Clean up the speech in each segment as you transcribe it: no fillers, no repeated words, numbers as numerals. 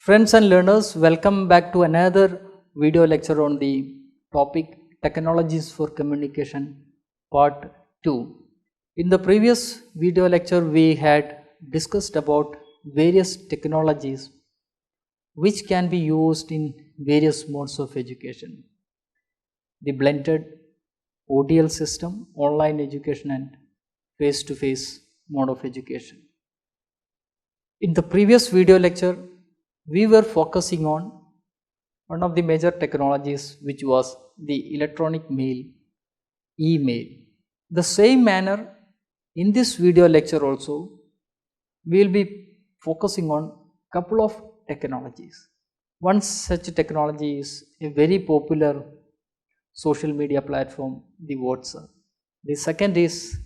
Friends and learners, welcome back to another video lecture on the topic Technologies for Communication Part 2. In the previous video lecture, we had discussed about various technologies which can be used in various modes of education. The blended ODL system, online education and face-to-face mode of education. In the previous video lecture, we were focusing on one of the major technologies, which was the electronic mail, email. The same manner in this video lecture also, we will be focusing on couple of technologies. One such technology is a very popular social media platform, the WhatsApp. The second is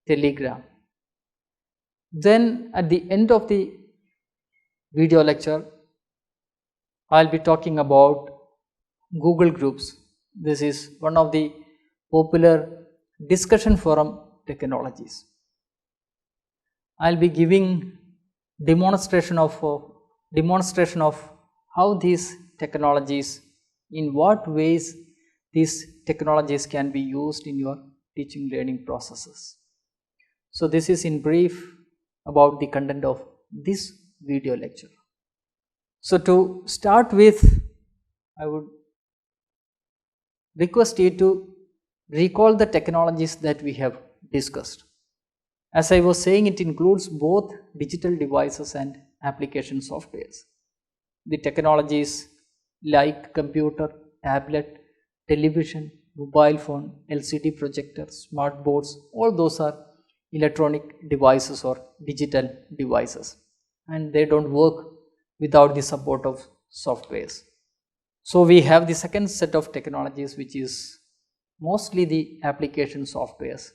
Telegram. Then at the end of the video lecture, I will be talking about Google Groups. This is one of the popular discussion forum technologies. I will be giving demonstration of how these technologies, in what ways these technologies can be used in your teaching learning processes. So this is in brief about the content of this video lecture. So to start with, I would request you to recall the technologies that we have discussed. As I was saying, it includes both digital devices and application softwares. The technologies like computer, tablet, television, mobile phone, LCD projector, smart boards, all those are electronic devices or digital devices, and they don't work without the support of softwares. So we have the second set of technologies, which is mostly the application softwares,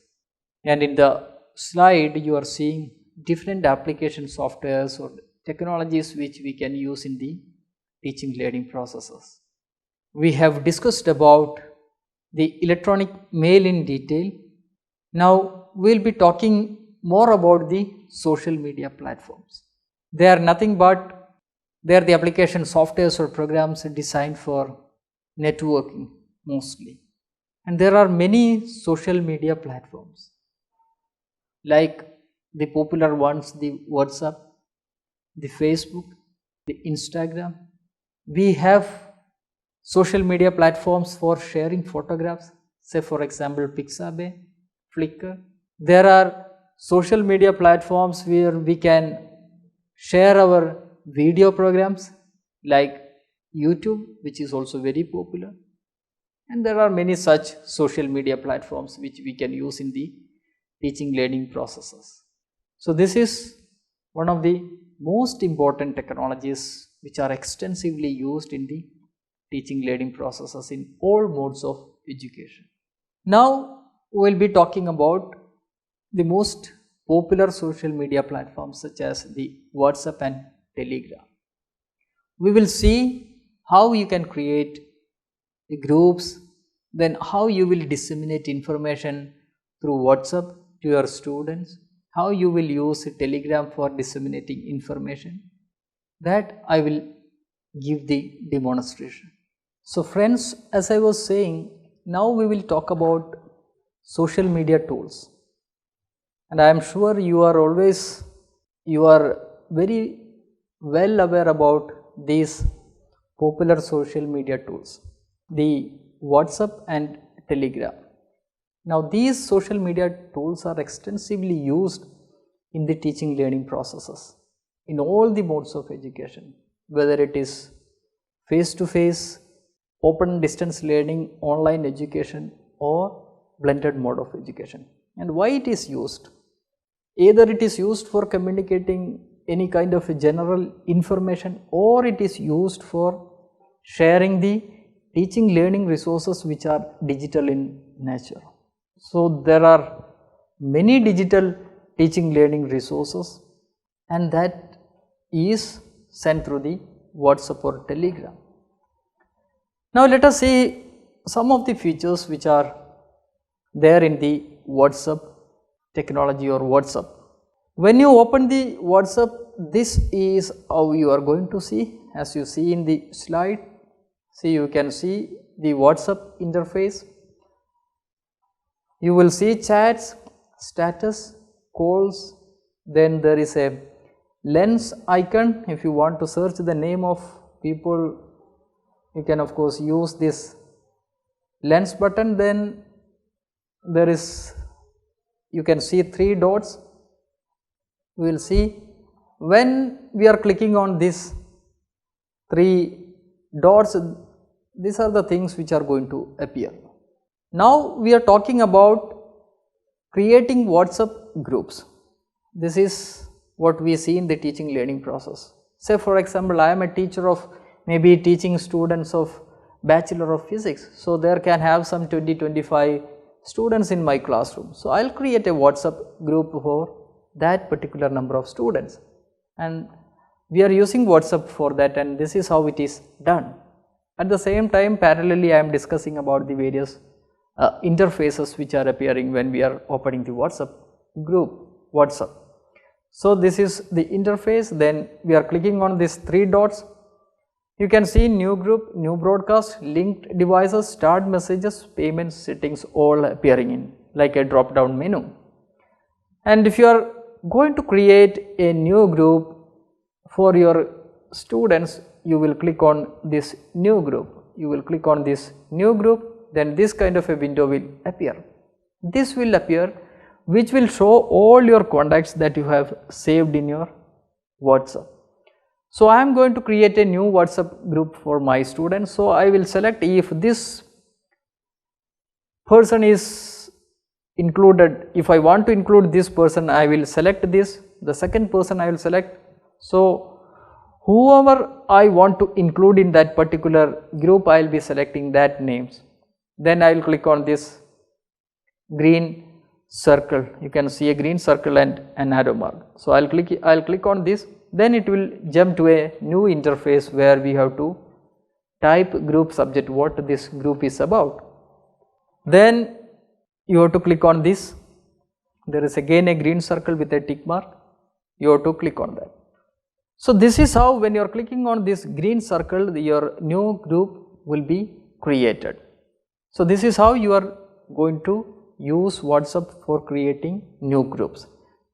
and in the slide you are seeing different application softwares or technologies which we can use in the teaching learning processes. We have discussed about the electronic mail in detail. Now we will be talking more about the social media platforms. They are nothing but they are the application softwares or programs designed for networking mostly. And there are many social media platforms like the popular ones, the WhatsApp, the Facebook, the Instagram. We have social media platforms for sharing photographs, say for example Pixabay, Flickr. There are social media platforms where we can share our video programs like YouTube, which is also very popular, and there are many such social media platforms which we can use in the teaching learning processes. So this is one of the most important technologies which are extensively used in the teaching learning processes in all modes of education. Now we will be talking about the most popular social media platforms such as the WhatsApp and Telegram. We will see how you can create the groups, then how you will disseminate information through WhatsApp to your students, how you will use Telegram for disseminating information. That I will give the demonstration. So friends, as I was saying, now we will talk about social media tools, and I am sure you are very well aware about these popular social media tools, the WhatsApp and Telegram. Now these social media tools are extensively used in the teaching learning processes in all the modes of education, whether it is face to face, open distance learning, online education, or blended mode of education. And why it is used? Either it is used for communicating any kind of a general information, or it is used for sharing the teaching learning resources which are digital in nature. So there are many digital teaching learning resources, and that is sent through the WhatsApp or Telegram. Now let us see some of the features which are there in the WhatsApp technology or WhatsApp. When you open the WhatsApp, this is how you are going to see, as you see in the slide. See, you can see the WhatsApp interface. You will see chats, status, calls, then there is a lens icon. If you want to search the name of people, you can of course use this lens button. Then there is, you can see 3 dots. We will see when we are clicking on this 3 dots, these are the things which are going to appear. Now we are talking about creating WhatsApp groups. This is what we see in the teaching learning process. Say for example, I am a teacher of maybe teaching students of Bachelor of Physics. So there can have some 20-25 students in my classroom. So I will create a WhatsApp group for that particular number of students, and we are using WhatsApp for that, and this is how it is done. At the same time, parallelly I am discussing about the various interfaces which are appearing when we are opening the WhatsApp group, WhatsApp. So this is the interface, then we are clicking on these 3 dots. You can see new group, new broadcast, linked devices, start messages, payments, settings, all appearing in like a drop down menu. And if you are going to create a new group for your students, you will click on this new group. You will click on this new group, then this kind of a window will appear. This will appear, which will show all your contacts that you have saved in your WhatsApp. So I am going to create a new WhatsApp group for my students. So I will select, if this person is included, if I want to include this person, I will select this, the second person I will select. So whoever I want to include in that particular group, I will be selecting that names. Then I will click on this green circle. You can see a green circle and an arrow mark. So I will click on this. Then it will jump to a new interface where we have to type group subject, what this group is about. Then you have to click on this. There is again a green circle with a tick mark. You have to click on that. So this is how, when you are clicking on this green circle, your new group will be created. So this is how you are going to use WhatsApp for creating new groups.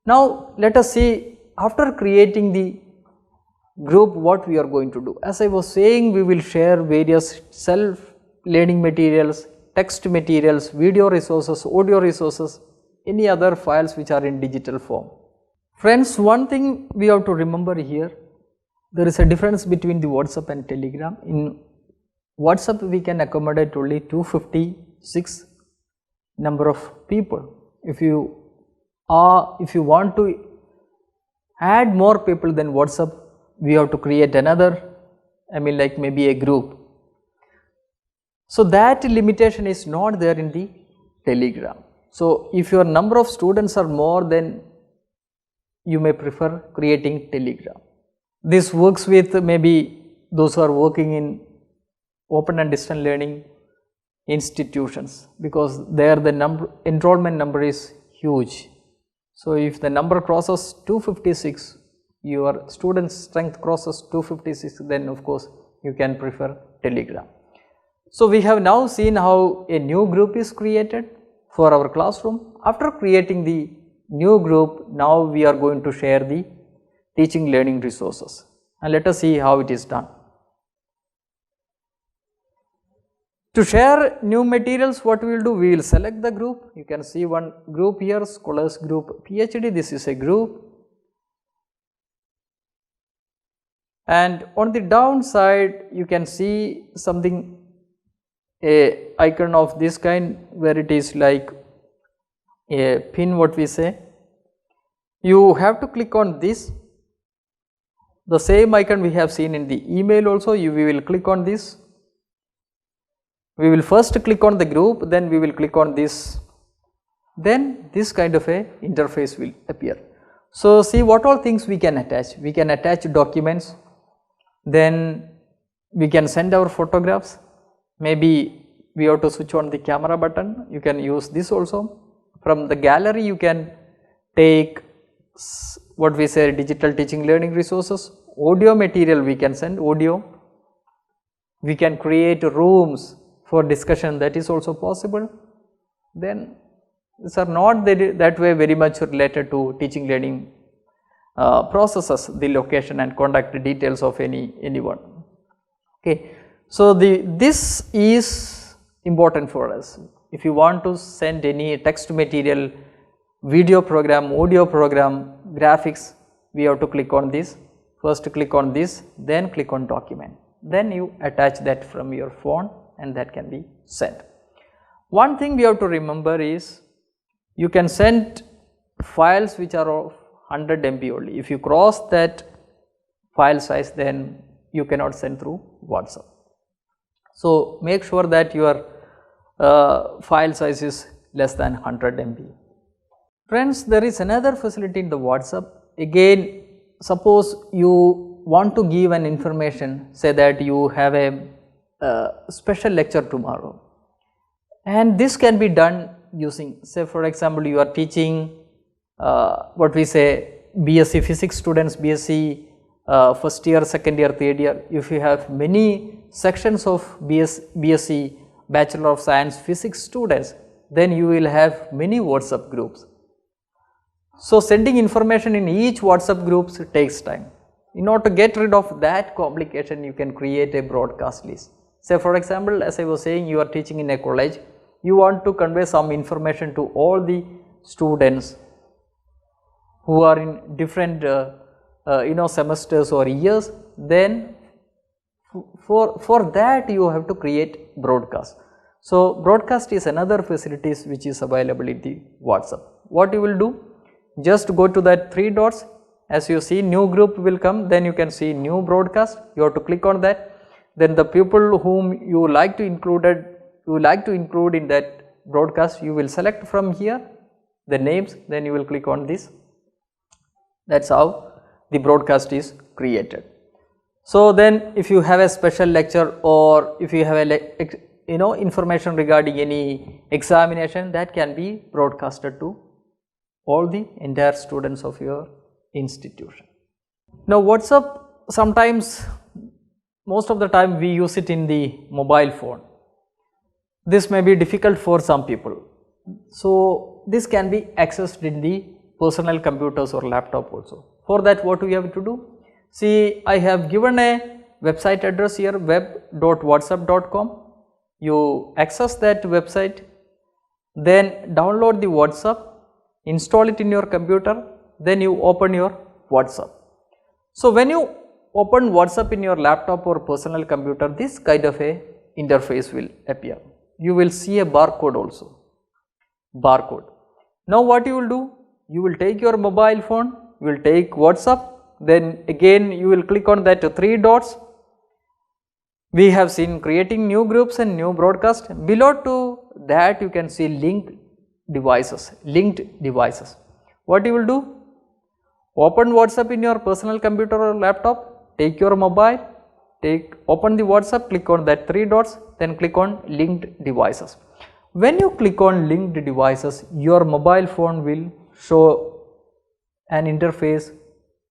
Now let us see, after creating the group, what we are going to do. As I was saying, we will share various self-learning materials, text materials, video resources, audio resources, any other files which are in digital form. Friends, one thing we have to remember here, there is a difference between the WhatsApp and Telegram. In WhatsApp we can accommodate only 256 number of people. If you want to add more people than WhatsApp, we have to create another, like maybe a group. So that limitation is not there in the Telegram. So if your number of students are more, then you may prefer creating Telegram. This works with maybe those who are working in open and distance learning institutions, because there the enrollment number is huge. So if the number crosses 256, your student strength crosses 256, then of course you can prefer Telegram. So we have now seen how a new group is created for our classroom. After creating the new group, now we are going to share the teaching learning resources, and let us see how it is done. To share new materials, what we will do, we will select the group. You can see one group here, Scholars Group PhD, this is a group. And on the downside, you can see something, a icon of this kind, where it is like a pin, what we say. You have to click on this. The same icon we have seen in the email also, we will click on this. We will first click on the group, then we will click on this, then this kind of a interface will appear. So see what all things we can attach. We can attach documents, then we can send our photographs. Maybe we have to switch on the camera button, you can use this also. From the gallery you can take what we say digital teaching learning resources. Audio material we can send audio. We can create rooms for discussion, that is also possible. Then these are not that way very much related to teaching learning processes, the location and contact details of anyone. Okay. So, this is important for us. If you want to send any text material, video program, audio program, graphics, we have to click on this. First click on this, then click on document. Then you attach that from your phone and that can be sent. One thing we have to remember is you can send files which are of 100 MB only. If you cross that file size, then you cannot send through WhatsApp. So, make sure that your file size is less than 100 MB. Friends, there is another facility in the WhatsApp. Again, suppose you want to give an information, say that you have a special lecture tomorrow, and this can be done using, say for example, you are teaching what we say BSc physics students, BSc first year, second year, third year. If you have many sections of BSc Bachelor of Science Physics students, then you will have many WhatsApp groups. So, sending information in each WhatsApp groups takes time. In order to get rid of that complication, you can create a broadcast list. Say for example, as I was saying, you are teaching in a college, you want to convey some information to all the students who are in different semesters or years, then for that you have to create broadcast. So, broadcast is another facilities which is available in the WhatsApp. What you will do? Just go to that 3 dots, as you see new group will come, then you can see new broadcast, you have to click on that. Then the people whom you like to include in that broadcast, you will select from here the names, then you will click on this. That is how the broadcast is created. So, then if you have a special lecture or if you have a information regarding any examination, that can be broadcasted to all the entire students of your institution. Now, WhatsApp, sometimes most of the time we use it in the mobile phone. This may be difficult for some people. So, this can be accessed in the personal computers or laptop also. For that, what we have to do? See, I have given a website address here, web.whatsapp.com. You access that website, then download the WhatsApp, install it in your computer, then you open your WhatsApp. So, when you open WhatsApp in your laptop or personal computer, this kind of a interface will appear. You will see a barcode also, barcode. Now, what you will do? You will take your mobile phone, you will take WhatsApp, then again you will click on that 3 dots. We have seen creating new groups and new broadcast. Below to that you can see linked devices. What you will do? Open WhatsApp in your personal computer or laptop, take your mobile, open the WhatsApp, click on that 3 dots, then click on linked devices. When you click on linked devices, your mobile phone will show an interface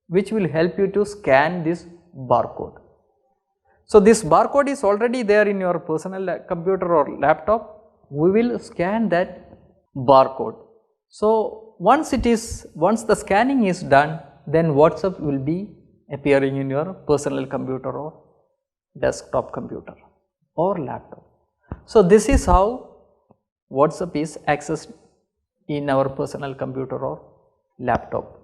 which will help you to scan this barcode. So, this barcode is already there in your personal computer or laptop. We will scan that barcode. So, once the scanning is done, then WhatsApp will be appearing in your personal computer or desktop computer or laptop. So, this is how WhatsApp is accessed in our personal computer or laptop.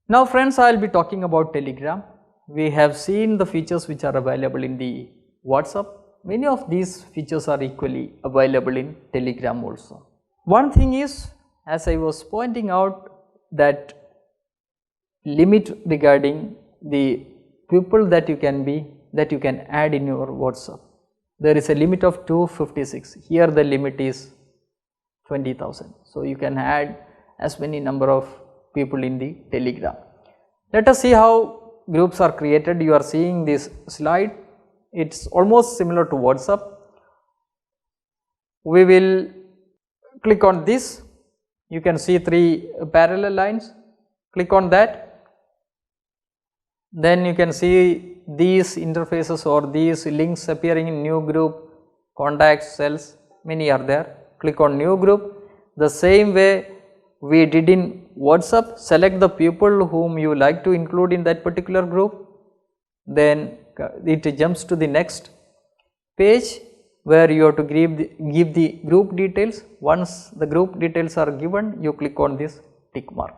Now, friends, I will be talking about Telegram. We have seen the features which are available in the WhatsApp. Many of these features are equally available in Telegram also. One thing is, as I was pointing out, that limit regarding the people that you can add in your WhatsApp. There is a limit of 256. Here the limit is 20,000. So, you can add as many number of people in the Telegram. Let us see how groups are created. You are seeing this slide. It is almost similar to WhatsApp. We will click on this. You can see 3 parallel lines. click on that. Then you can see these interfaces or these links appearing in new group, contacts, cells, many are there. Click on new group. The same way we did in WhatsApp, select the people whom you like to include in that particular group. Then it jumps to the next page where you have to give the group details. Once the group details are given, you click on this tick mark.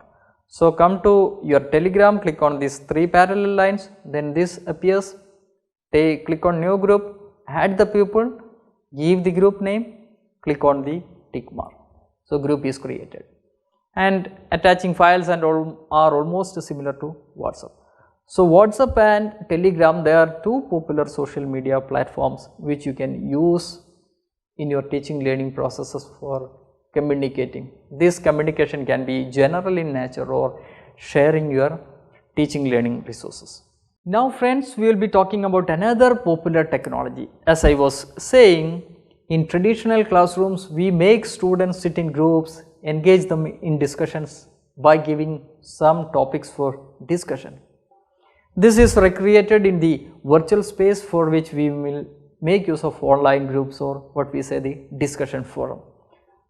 So, come to your Telegram, click on these 3 parallel lines, then this appears, click on new group, add the people, give the group name, click on the tick mark. So, group is created, and attaching files and all are almost similar to WhatsApp. So, WhatsApp and Telegram, they are 2 popular social media platforms which you can use in your teaching learning processes for communicating. This communication can be general in nature or sharing your teaching learning resources. Now friends, we will be talking about another popular technology. As I was saying, in traditional classrooms we make students sit in groups, engage them in discussions by giving some topics for discussion. This is recreated in the virtual space, for which we will make use of online groups or what we say the discussion forum.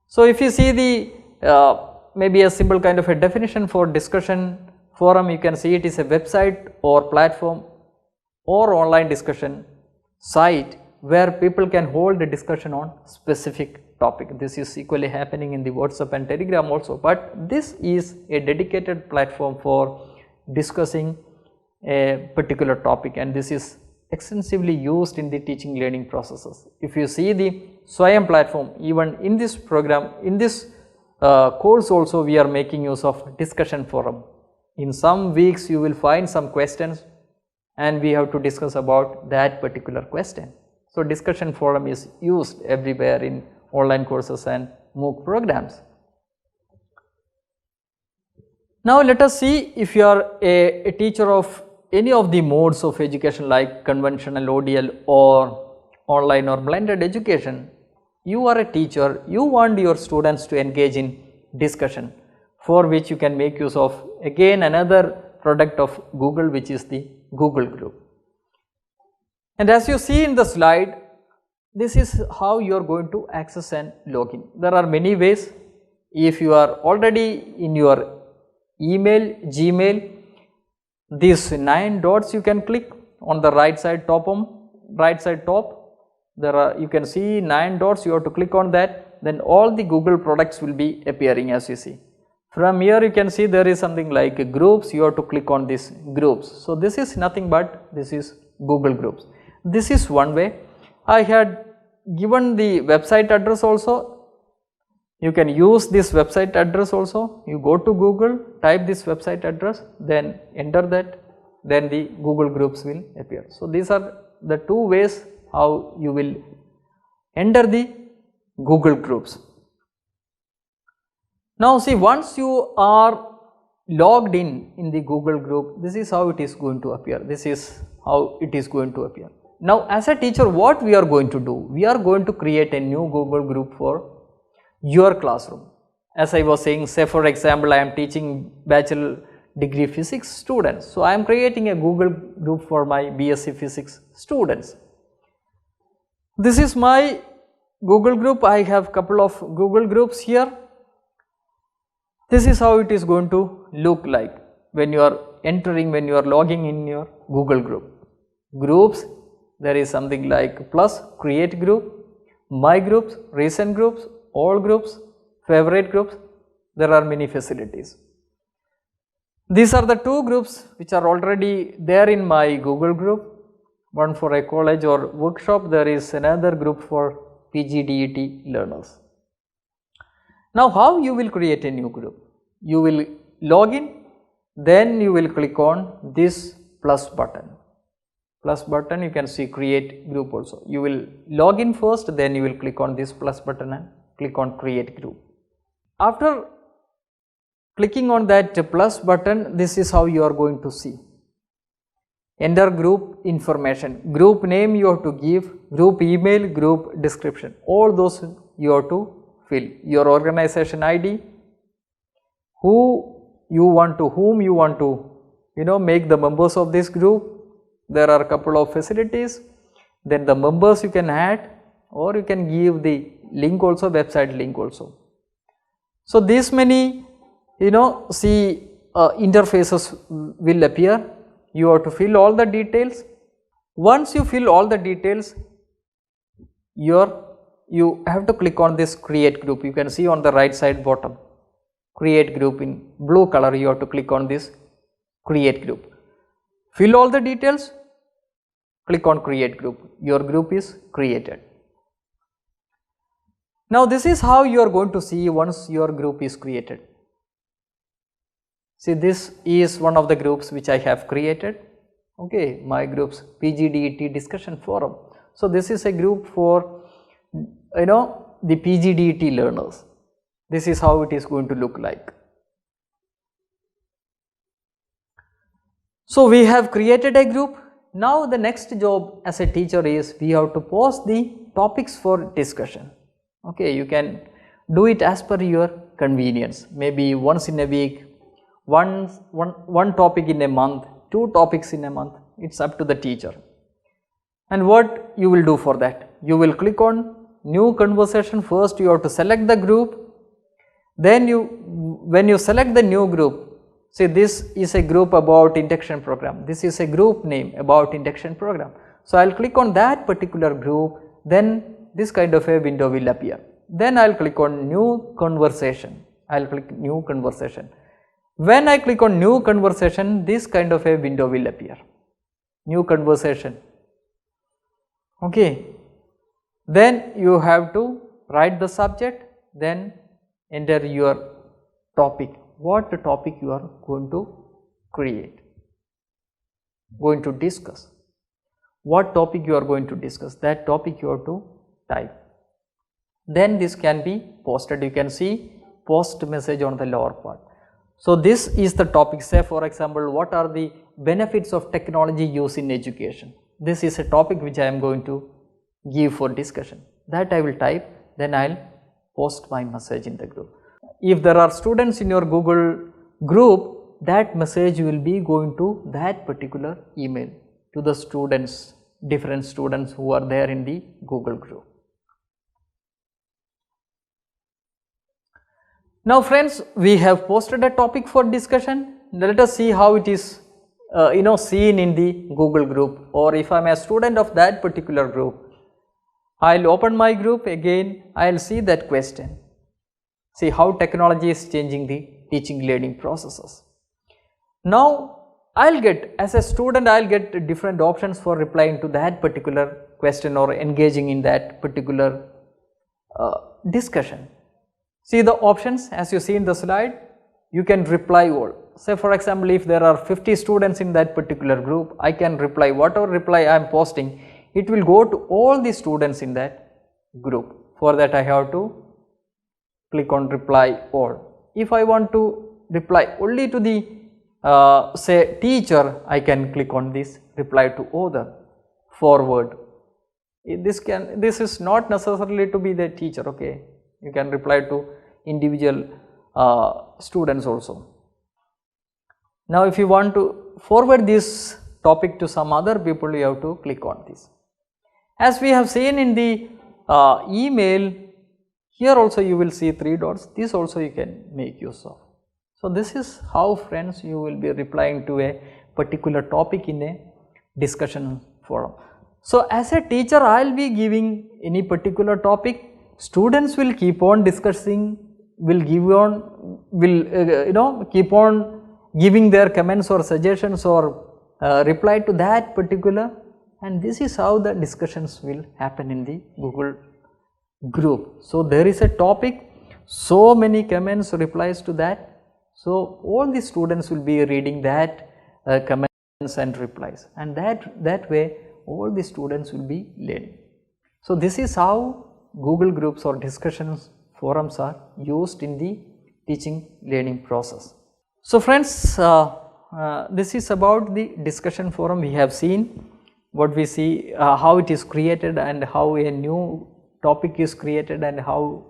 So, if you see the maybe a simple kind of a definition for discussion forum, you can see it is a website or platform or online discussion site where people can hold a discussion on specific topic. This is equally happening in the WhatsApp and Telegram also, but this is a dedicated platform for discussing a particular topic, and this is extensively used in the teaching learning processes. If you see the Swayam platform, even in this program, in this course also we are making use of discussion forum. In some weeks you will find some questions and we have to discuss about that particular question. So, discussion forum is used everywhere in online courses and MOOC programs. Now, let us see, if you are a teacher of any of the modes of education like conventional ODL or online or blended education, you are a teacher, you want your students to engage in discussion, for which you can make use of again another product of Google, which is the Google Group. And as you see in the slide, this is how you are going to access and login. There are many ways. If you are already in your email, Gmail, these 9 dots you can click on the right side top, there are, you can see 9 dots, you have to click on that, then all the Google products will be appearing as you see. From here you can see there is something like groups, you have to click on this groups. So, this is nothing but this is Google Groups. This is one way. I had given the website address also. You can use this website address also. You go to Google, type this website address, then enter that, then the Google Groups will appear. So, these are the 2 ways how you will enter the Google Groups. Now, see, once you are logged in the Google Group, this is how it is going to appear. This is how it is going to appear. Now, as a teacher, what we are going to do? We are going to create a new Google Group for your classroom. As I was saying, say for example, I am teaching bachelor degree physics students. So, I am creating a Google Group for my BSc physics students. This is my Google Group. I have couple of Google Groups here. This is how it is going to look like when you are entering, when you are logging in your Google Group. Groups, there is something like plus, create group, my groups, recent groups, all groups, favorite groups, there are many facilities. These are the 2 groups which are already there in my Google Group, one for a college or workshop, there is another group for PGDET learners. Now, how you will create a new group? You will log in, then you will click on this plus button. Plus button, you can see create group also. You will log in first, then you will click on this plus button and click on create group. After clicking on that plus button, this is how you are going to see. Enter group information, group name you have to give, group email, group description, all those you have to fill. Your organization ID, who whom you want to make the members of this group. There are a couple of facilities, then the members you can add, or you can give the link also, website link also. So these many interfaces will appear. You have to fill all the details. Once you fill all the details, you have to click on this create group. You can see on the right side bottom, create group in blue color. You have to click on this create group. Fill all the details, click on create group. Your group is created. Now this is how you are going to see once your group is created. See, this is one of the groups which I have created. Okay, my groups PGDET discussion forum. So this is a group for the PGDET learners. This is how it is going to look like. So we have created a group. Now the next job as a teacher is we have to post the topics for discussion. Okay, you can do it as per your convenience, maybe once in a week, one topic in a month, 2 topics in a month. It's up to the teacher. And what you will do for that? You will click on new conversation. First you have to select the group. Then when you select the new group, see, this is a group about induction program. This is a group name about induction program. So I will click on that particular group, then this kind of a window will appear. Then I will click on new conversation. I will click new conversation. When I click on new conversation, this kind of a window will appear. New conversation. Okay. Then you have to write the subject, then enter your topic. What the topic you are going to create, going to discuss. What topic you are going to discuss, that topic you have to type. Then this can be posted. You can see post message on the lower part. So this is the topic. Say for example, what are the benefits of technology used in education? This is a topic which I am going to give for discussion. That I will type, then I will post my message in the group. If there are students in your Google group, that message will be going to that particular email to the students, different students who are there in the Google group. Now friends, we have posted a topic for discussion. Let us see how it is seen in the Google group, or if I am a student of that particular group, I will open my group again, I will see that question. See how technology is changing the teaching learning processes. Now I will get, as a student, I will get different options for replying to that particular question or engaging in that particular discussion. See the options as you see in the slide, you can reply all. Say for example, if there are 50 students in that particular group, I can reply whatever reply I am posting, it will go to all the students in that group. For that I have to click on reply all. If I want to reply only to the say teacher, I can click on this reply to other, forward. This is not necessarily to be the teacher, okay. You can reply to individual students also. Now if you want to forward this topic to some other people, you have to click on this. As we have seen in the email, here also you will see 3 dots, this also you can make use of. So this is how friends you will be replying to a particular topic in a discussion forum. So as a teacher, I will be giving any particular topic, students will keep on discussing, keep on giving their comments or suggestions or reply to that particular, and this is how the discussions will happen in the Google group. So there is a topic, so many comments, replies to that, so all the students will be reading that comments and replies, and that way all the students will be learning. So this is how Google groups or discussions forums are used in the teaching learning process. So friends, this is about the discussion forum. We have seen what we see, how it is created and how a new topic is created and how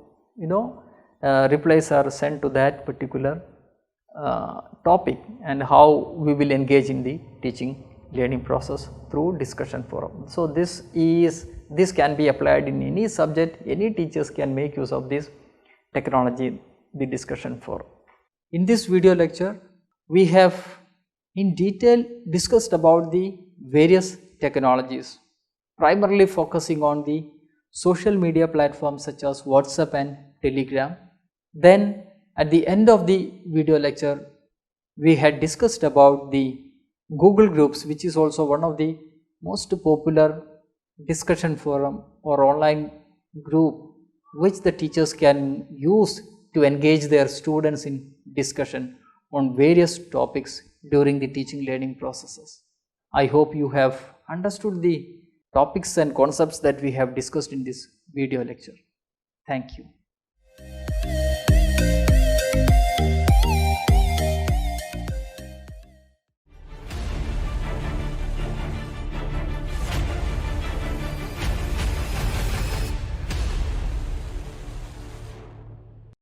replies are sent to that particular topic and how we will engage in the teaching learning process through discussion forum. So, this can be applied in any subject, any teachers can make use of this technology, the discussion forum. In this video lecture, we have in detail discussed about the various technologies, primarily focusing on the social media platforms such as WhatsApp and Telegram. Then at the end of the video lecture, we had discussed about the Google Groups, which is also one of the most popular discussion forum or online group which the teachers can use to engage their students in discussion on various topics during the teaching learning processes. I hope you have understood the topics and concepts that we have discussed in this video lecture. Thank you.